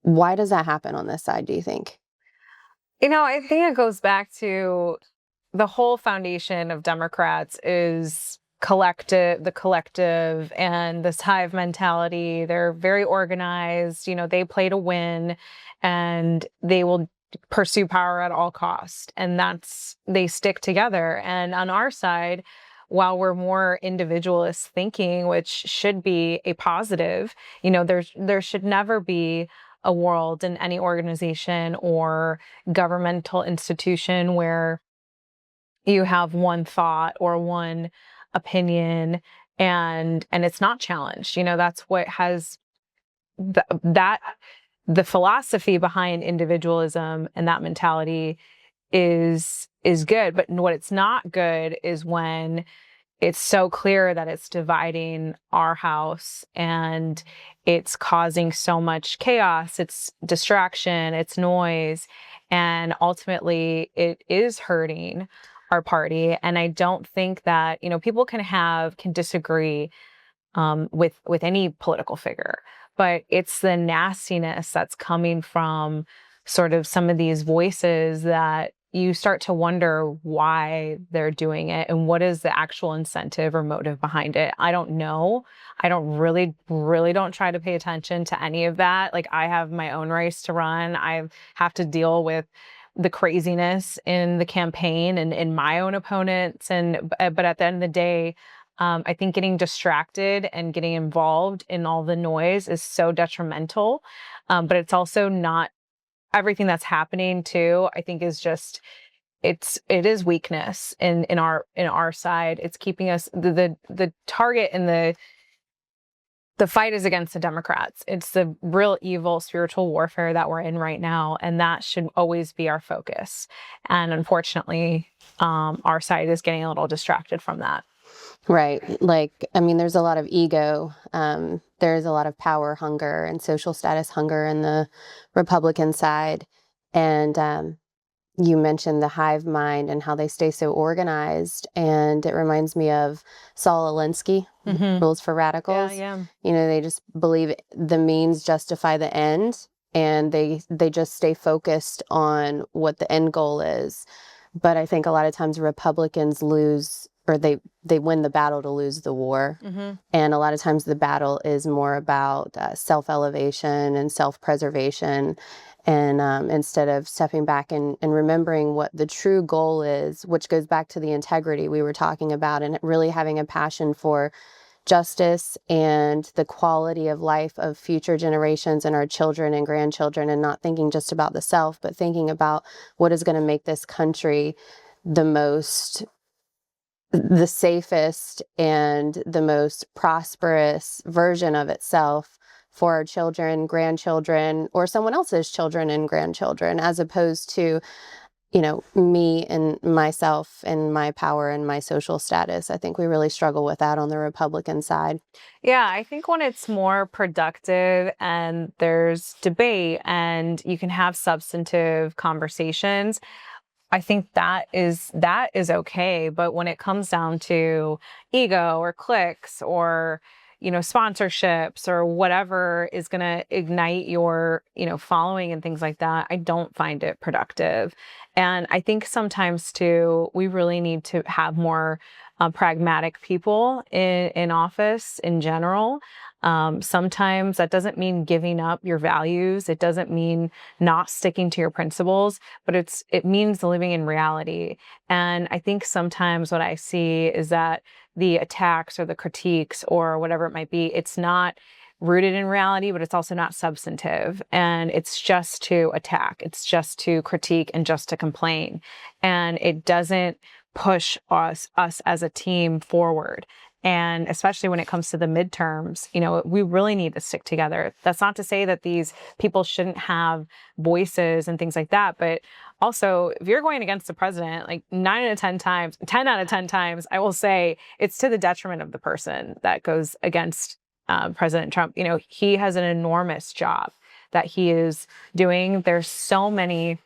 Why does that happen on this side, do you think? I think it goes back to the whole foundation of Democrats is the collective and this hive mentality. They're very organized, they play to win, and they will pursue power at all costs. And they stick together. And on our side, while we're more individualist thinking, which should be a positive, there should never be a world in any organization or governmental institution where you have one thought or one opinion and it's not challenged. That's what has the philosophy behind individualism and that mentality is good. But what it's not good is when it's so clear that it's dividing our house and it's causing so much chaos, it's distraction, it's noise, and ultimately it is hurting our party. And I don't think that, people can disagree with any political figure, but it's the nastiness that's coming from sort of some of these voices that you start to wonder why they're doing it and what is the actual incentive or motive behind it. I don't know. I don't really don't try to pay attention to any of that. Like, I have my own race to run. I have to deal with the craziness in the campaign and in my own opponents. But at the end of the day, I think getting distracted and getting involved in all the noise is so detrimental. But it's also not everything that's happening too. I think is just it is weakness in our side. It's keeping us the target and the fight is against the Democrats. It's the real evil spiritual warfare that we're in right now, and that should always be our focus. And unfortunately, our side is getting a little distracted from that. Right. Like, I mean, there's a lot of ego. There's a lot of power hunger and social status hunger in the Republican side. And you mentioned the hive mind and how they stay so organized. And it reminds me of Saul Alinsky, Rules for Radicals. Yeah. You know, they just believe the means justify the end. And they just stay focused on what the end goal is. But I think a lot of times Republicans lose, or they win the battle to lose the war. And a lot of times the battle is more about self-elevation and self-preservation. And instead of stepping back and remembering what the true goal is, which goes back to the integrity we were talking about, and really having a passion for justice and the quality of life of future generations and our children and grandchildren, and not thinking just about the self, but thinking about what is going to make this country the safest and the most prosperous version of itself for our children, grandchildren, or someone else's children and grandchildren, as opposed to, you know, me and myself and my power and my social status. I think we really struggle with that on the Republican side. Yeah, I think when it's more productive and there's debate and you can have substantive conversations, I think that is okay. But when it comes down to ego or clicks or, you know, sponsorships or whatever is going to ignite your, you know, following and things like that, I don't find it productive. And I think sometimes too, we really need to have more pragmatic people in office in general. Sometimes that doesn't mean giving up your values. It doesn't mean not sticking to your principles, but it means living in reality. And I think sometimes what I see is that the attacks or the critiques or whatever it might be, it's not rooted in reality, but it's also not substantive. And it's just to attack. It's just to critique and just to complain. And it doesn't push us as a team forward. And especially when it comes to the midterms, you know, we really need to stick together. That's not to say that these people shouldn't have voices and things like that. But also, if you're going against the president, like 10 out of 10 times, I will say it's to the detriment of the person that goes against President Trump. You know, he has an enormous job that he is doing. There's so many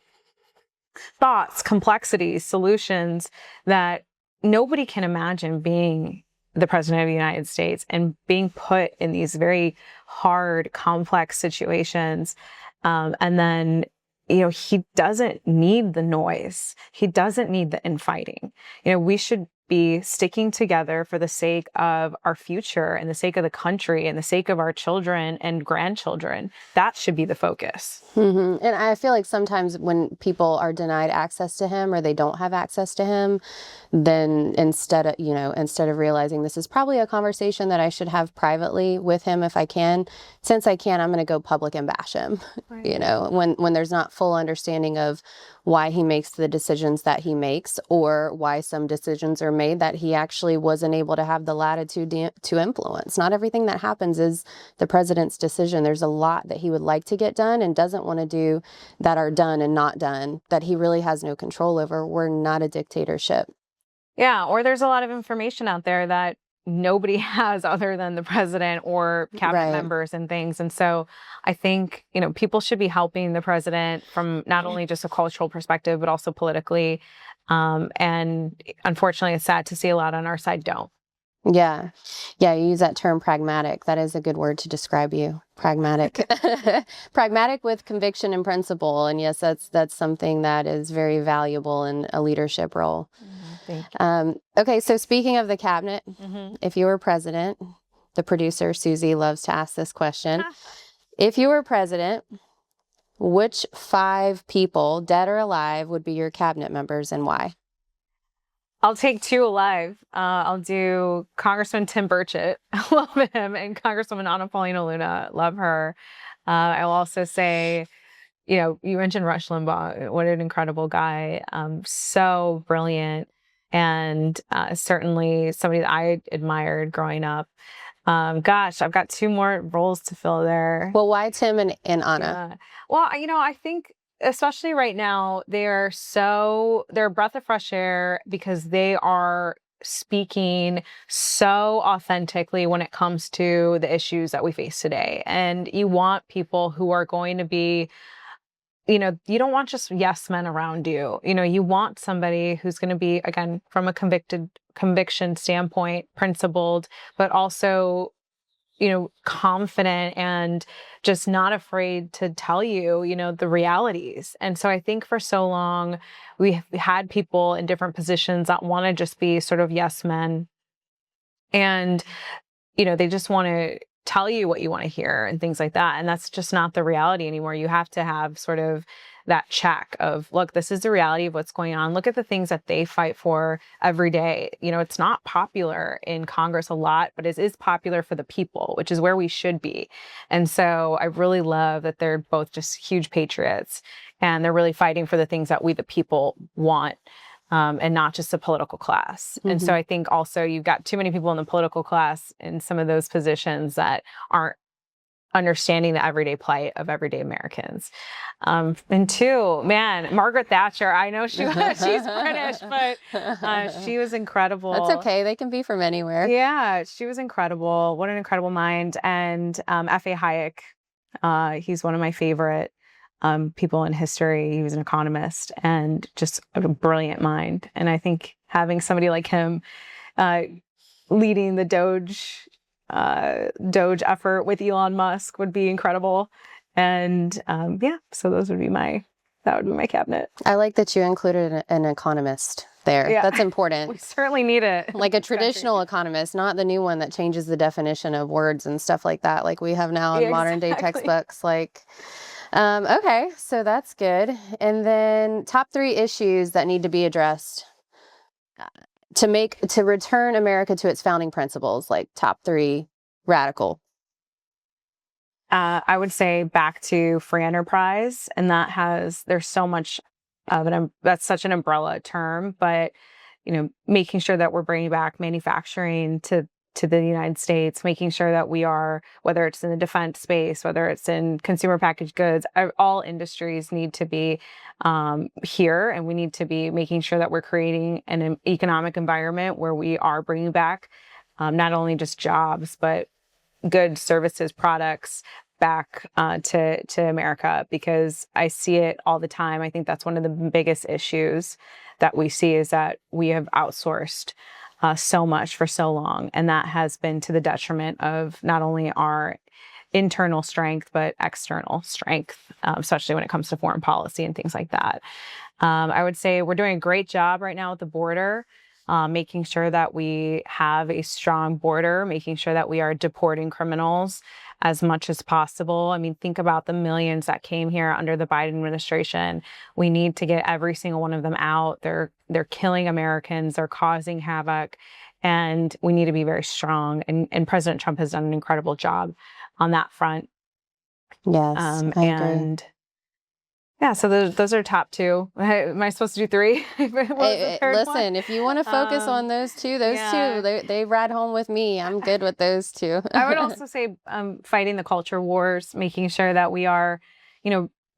thoughts, complexities, solutions that nobody can imagine being the president of the United States and being put in these very hard, complex situations. And then, you know, he doesn't need the noise. He doesn't need the infighting. You know, we should be sticking together for the sake of our future and the sake of the country and the sake of our children and grandchildren. That should be the focus. And I feel like sometimes when people are denied access to him or they don't have access to him, then instead of realizing this is probably a conversation that I should have privately with him if I can, since I can, I'm going to go public and bash him. Right. You know, when there's not full understanding of why he makes the decisions that he makes, or why some decisions are made that he actually wasn't able to have the latitude to influence. Not everything that happens is the president's decision. There's a lot that he would like to get done and doesn't want to do that are done and not done that he really has no control over. We're not a dictatorship. Yeah, or there's a lot of information out there that nobody has other than the president or cabinet members and things. And so I think, you know, people should be helping the president from not only just a cultural perspective, but also politically. And unfortunately, it's sad to see a lot on our side don't. Yeah. Yeah, you use that term pragmatic. That is a good word to describe you. Pragmatic. Pragmatic with conviction and principle. And yes, that's something that is very valuable in a leadership role. Thank you. Okay, so speaking of the cabinet, if you were president, the producer, Susie, loves to ask this question. If you were president, which 5 people, dead or alive, would be your cabinet members and why? I'll take 2 alive. I'll do Congressman Tim Burchett. I love him. And Congresswoman Anna Paulina Luna. Love her. I'll also say, you mentioned Rush Limbaugh. What an incredible guy. So brilliant. And certainly somebody that I admired growing up. Gosh, I've got 2 more roles to fill there. Well, why Tim and Anna? Yeah. Well, I think especially right now, they're a breath of fresh air because they are speaking so authentically when it comes to the issues that we face today. And you want people who are going to be, you don't want just yes men around you. You want somebody who's going to be, again, from a conviction standpoint, principled, but also confident and just not afraid to tell you, the realities. And so I think for so long, we had people in different positions that want to just be sort of yes men. And, they just want to tell you what you want to hear and things like that. And that's just not the reality anymore. You have to have sort of that check of, look, this is the reality of what's going on. Look at the things that they fight for every day. It's not popular in Congress a lot, but it is popular for the people, which is where we should be. And so I really love that they're both just huge patriots and they're really fighting for the things that we, the people, want. And not just the political class. And so I think also you've got too many people in the political class in some of those positions that aren't understanding the everyday plight of everyday Americans. And 2, man, Margaret Thatcher. I know she's British, but she was incredible. That's okay. They can be from anywhere. Yeah, she was incredible. What an incredible mind. And F.A. Hayek, he's one of my favorite people in history. He was an economist and just a brilliant mind. And I think having somebody like him leading the Doge effort with Elon Musk would be incredible. And so that would be my cabinet. I like that you included an economist there. Yeah. That's important. We certainly need it. Like a traditional economist, not the new one that changes the definition of words and stuff like that, like we have now in modern day textbooks. Okay, so that's good. And then top 3 issues that need to be addressed to return America to its founding principles, like top 3 radical. I would say back to free enterprise, and there's so much of it. That's such an umbrella term, but making sure that we're bringing back manufacturing to the United States, making sure that we are, whether it's in the defense space, whether it's in consumer packaged goods, all industries need to be here, and we need to be making sure that we're creating an economic environment where we are bringing back not only just jobs, but goods, services, products back to America, because I see it all the time. I think that's one of the biggest issues that we see is that we have outsourced so much for so long. And that has been to the detriment of not only our internal strength, but external strength, especially when it comes to foreign policy and things like that. I would say we're doing a great job right now at the border, making sure that we have a strong border, making sure that we are deporting criminals as much as possible. I mean, think about the millions that came here under the Biden administration. We need to get every single one of them out. They're killing Americans. They're causing havoc. And we need to be very strong. And President Trump has done an incredible job on that front. Yes, I agree. Yeah, so those are top 2. Am I supposed to do 3? Listen, if you want to focus on those 2, they ride home with me. I'm good with those 2. I would also say fighting the culture wars, making sure that we are,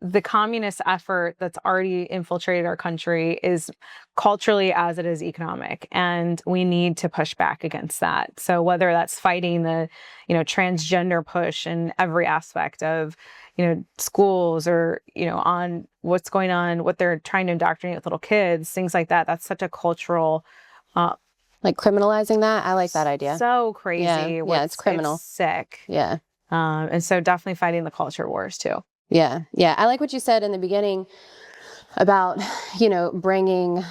the communist effort that's already infiltrated our country is culturally as it is economic, and we need to push back against that. So whether that's fighting the, transgender push in every aspect of, schools or, on what's going on, what they're trying to indoctrinate with little kids, things like that. That's such a cultural, like criminalizing that. I like that idea. So crazy. Yeah, it's criminal. It's sick. Yeah. And so definitely fighting the culture wars too. Yeah. Yeah. I like what you said in the beginning about, bringing,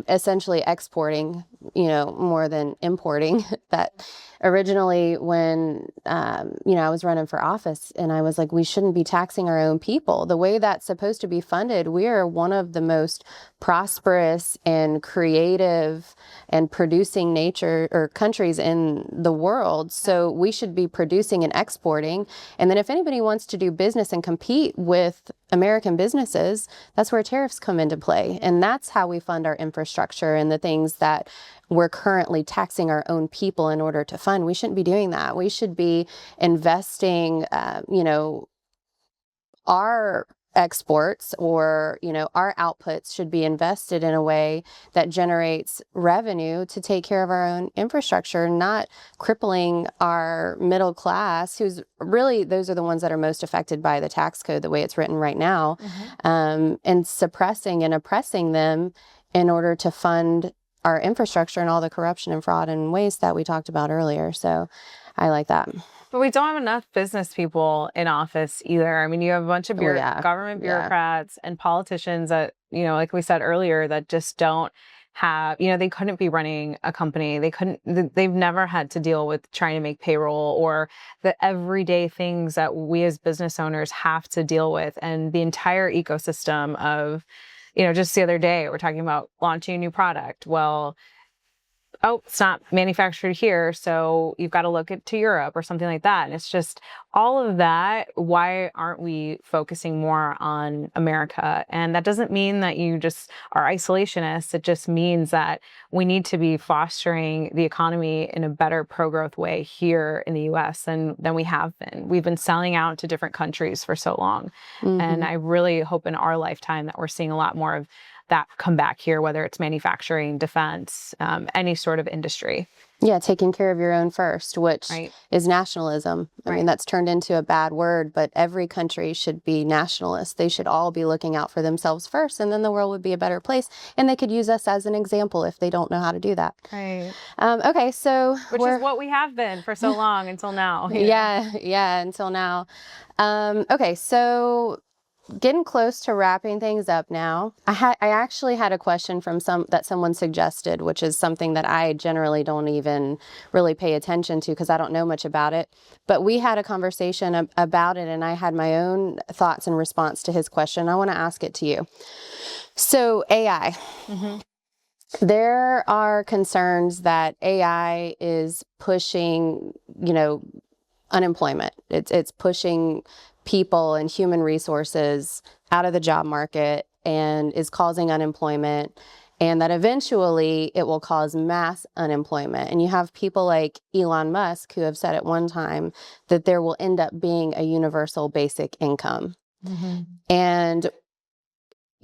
essentially exporting, more than importing. That originally when, I was running for office and I was like, we shouldn't be taxing our own people. The way that's supposed to be funded, we are one of the most prosperous and creative and producing nature or countries in the world. So we should be producing and exporting. And then if anybody wants to do business and compete with American businesses, that's where tariffs come into play. And that's how we fund our infrastructure and the things that we're currently taxing our own people in order to fund. We shouldn't be doing that. We should be investing, our exports or, our outputs should be invested in a way that generates revenue to take care of our own infrastructure, not crippling our middle class, who's really, those are the ones that are most affected by the tax code, the way it's written right now, and suppressing and oppressing them in order to fund our infrastructure and all the corruption and fraud and waste that we talked about earlier. So I like that. But we don't have enough business people in office either. I mean, you have a bunch of government bureaucrats and politicians that, like we said earlier, that just don't have, they couldn't be running a company. They've never had to deal with trying to make payroll or the everyday things that we as business owners have to deal with. And the entire ecosystem of, just the other day, we're talking about launching a new product. Well, oh, it's not manufactured here, so you've got to look to Europe or something like that. And it's just all of that. Why aren't we focusing more on America? And that doesn't mean that you just are isolationists. It just means that we need to be fostering the economy in a better pro-growth way here in the U.S. than we have been. We've been selling out to different countries for so long. And I really hope in our lifetime that we're seeing a lot more of that come back here, whether it's manufacturing, defense, any sort of industry. Yeah, taking care of your own first, which is nationalism. I mean, that's turned into a bad word, but every country should be nationalist. They should all be looking out for themselves first, and then the world would be a better place. And they could use us as an example if they don't know how to do that. Right. Okay, so which is what we have been for so long until now. Yeah, until now. Okay, so getting close to wrapping things up now. I actually had a question from someone suggested, which is something that I generally don't even really pay attention to because I don't know much about it. But we had a conversation about it, and I had my own thoughts in response to his question. I want to ask it to you. So AI. There are concerns that AI is pushing, unemployment. It's pushing people and human resources out of the job market and is causing unemployment, and that eventually it will cause mass unemployment. And you have people like Elon Musk who have said at one time that there will end up being a universal basic income. And,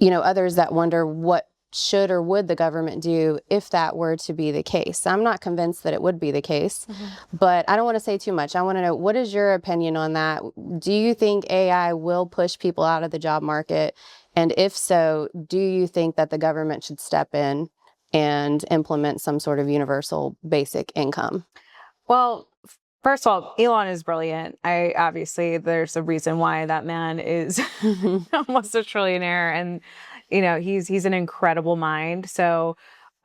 others that wonder what should or would the government do if that were to be the case. I'm not convinced that it would be the case, but I don't want to say too much. I want to know, what is your opinion on that? Do you think AI will push people out of the job market? And if so, do you think that the government should step in and implement some sort of universal basic income? Well, first of all, Elon is brilliant. Obviously, there's a reason why that man is almost a trillionaire, and he's an incredible mind. So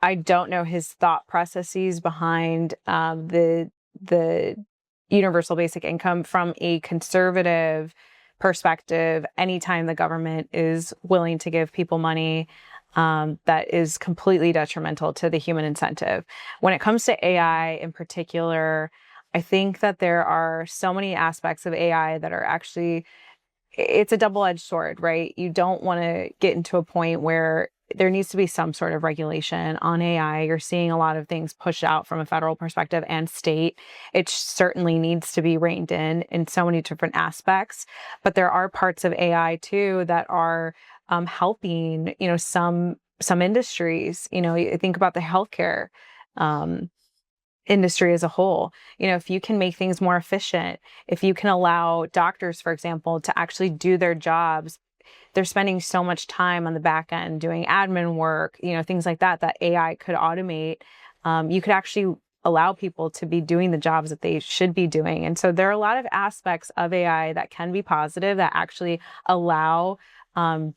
I don't know his thought processes behind the universal basic income from a conservative perspective. Anytime the government is willing to give people money, that is completely detrimental to the human incentive. When it comes to AI in particular, I think that there are so many aspects of AI that are actually, it's a double-edged sword, right? You don't want to get into a point where there needs to be some sort of regulation on AI. You're seeing a lot of things pushed out from a federal perspective and state. It certainly needs to be reined in so many different aspects. But there are parts of AI too that are helping, some industries. You think about the healthcare industry as a whole. If you can make things more efficient, if you can allow doctors, for example, to actually do their jobs, they're spending so much time on the back end doing admin work, things like that AI could automate. You could actually allow people to be doing the jobs that they should be doing. And so there are a lot of aspects of AI that can be positive, that actually allow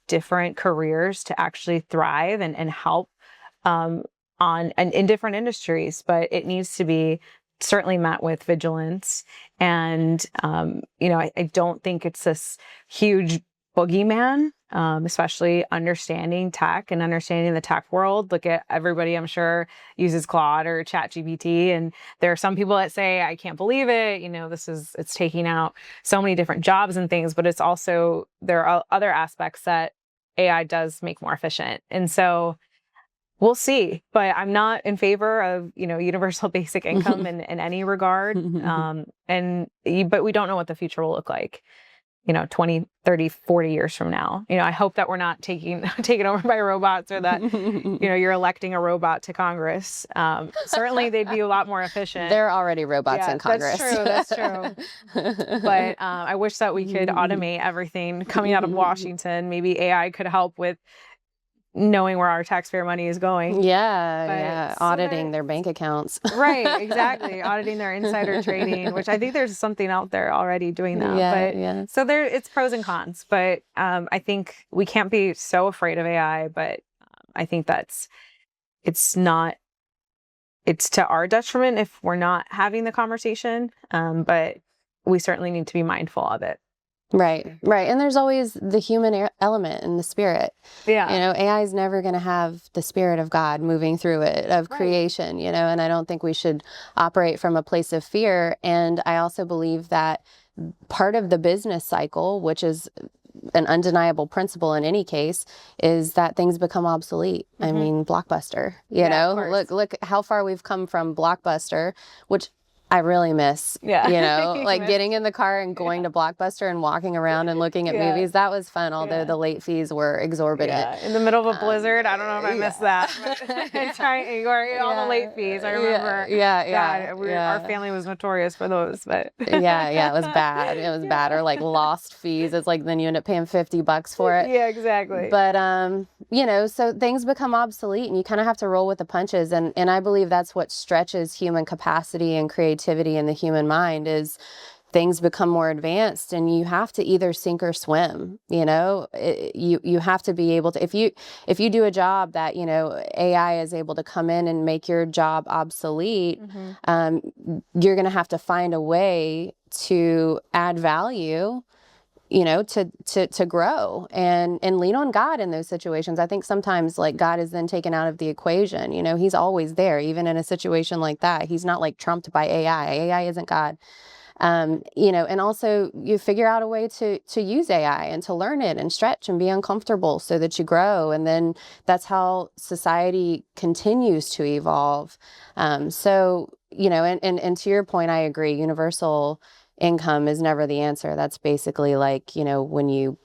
different careers to actually thrive and help in different industries. But it needs to be certainly met with vigilance. And, I don't think it's this huge boogeyman, especially understanding tech and understanding the tech world. Look at everybody, I'm sure, uses Claude or ChatGPT. And there are some people that say, I can't believe it. It's taking out so many different jobs and things, but it's also, there are other aspects that AI does make more efficient. And so we'll see, but I'm not in favor of, universal basic income in any regard. But we don't know what the future will look like, 20, 30, 40 years from now. I hope that we're not taken over by robots, or that, you're electing a robot to Congress. Certainly they'd be a lot more efficient. There are already robots in Congress. That's true. But I wish that we could automate everything coming out of Washington. Maybe AI could help with knowing where our taxpayer money is going. Yeah. Auditing their bank accounts. Right, exactly. Auditing their insider trading, which I think there's something out there already doing that. So it's pros and cons. But I think we can't be so afraid of AI, but I think it's to our detriment if we're not having the conversation. But we certainly need to be mindful of it. Right. And there's always the human element and the spirit. Yeah. AI is never going to have the spirit of God moving through it, of creation, and I don't think we should operate from a place of fear. And I also believe that part of the business cycle, which is an undeniable principle in any case, is that things become obsolete. I mean, Blockbuster, look how far we've come from Blockbuster, which I really miss, getting in the car and going to Blockbuster and walking around and looking at movies. That was fun, although the late fees were exorbitant. Yeah. In the middle of a blizzard, I don't know if I missed that. All the late fees, I remember. Our family was notorious for those, but it was bad. It was bad. Or lost fees. It's then you end up paying $50 for it. Yeah, exactly. But so things become obsolete, and you kind of have to roll with the punches. And I believe that's what stretches human capacity and creativity in the human mind, is things become more advanced, and you have to either sink or swim. You have to be able to, if you do a job that AI is able to come in and make your job obsolete, you're going to have to find a way to add value, to grow and lean on God in those situations. I think sometimes God is then taken out of the equation. He's always there, even in a situation like that. He's not trumped by AI. AI isn't God. And also you figure out a way to use AI and to learn it and stretch and be uncomfortable so that you grow. And then that's how society continues to evolve. And to your point, I agree. Universal income is never the answer. That's basically when you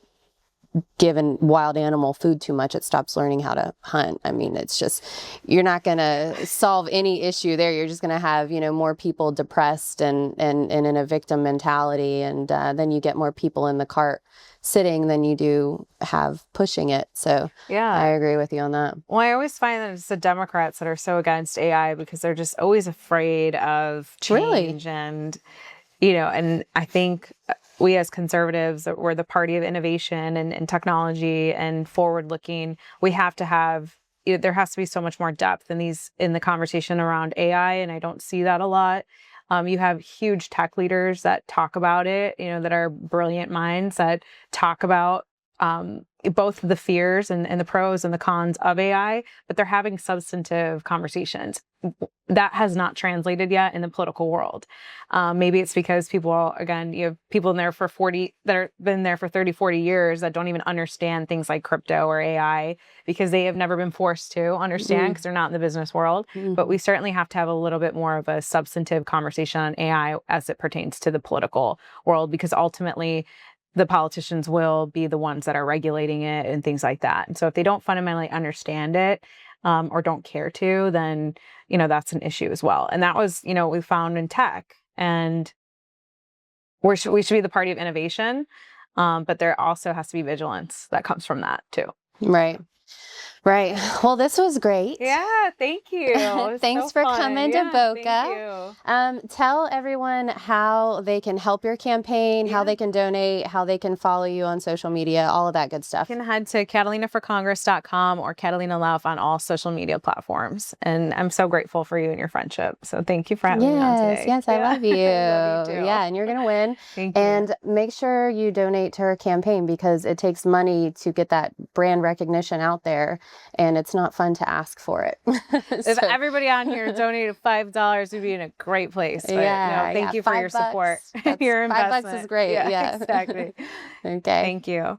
give a wild animal food too much, it stops learning how to hunt. I mean, it's just, you're not going to solve any issue there. You're just going to have, more people depressed and in a victim mentality. And then you get more people in the cart sitting than you do have pushing it. So I agree with you on that. Well, I always find that it's the Democrats that are so against AI because they're just always afraid of change. And and I think we as conservatives, we're the party of innovation and technology and forward looking. We have to have, there has to be so much more depth in the conversation around AI. And I don't see that a lot. You have huge tech leaders that talk about it, that are brilliant minds that talk about both the fears and the pros and the cons of AI, but they're having substantive conversations. That has not translated yet in the political world. Maybe it's because you have people in there that have been there for 30, 40 years that don't even understand things like crypto or AI because they have never been forced to understand because they're not in the business world. But we certainly have to have a little bit more of a substantive conversation on AI as it pertains to the political world, because ultimately the politicians will be the ones that are regulating it and things like that. And so if they don't fundamentally understand it or don't care to, then, that's an issue as well. And that was, we found in tech. And we should be the party of innovation. But there also has to be vigilance that comes from that too. Right. Right. Well, this was great. Yeah, thank you. It was Thanks so for fun. coming to Yeah, Boca. thank you. Tell everyone how they can help your campaign, how Yeah. they can donate, how they can follow you on social media, all of that good stuff. You can head to catalinaforcongress.com or Catalina Lauf on all social media platforms. And I'm so grateful for you and your friendship. So thank you for having me on today. Yes, I love you. I love you too. Yeah, and you're going to win. Thank you. And make sure you donate to her campaign because it takes money to get that brand recognition out there, and it's not fun to ask for it. If everybody on here donated $5, we'd be in a great place. But no, thank you for your support. Your investment. $5 is great. Yeah. Exactly. Okay. Thank you.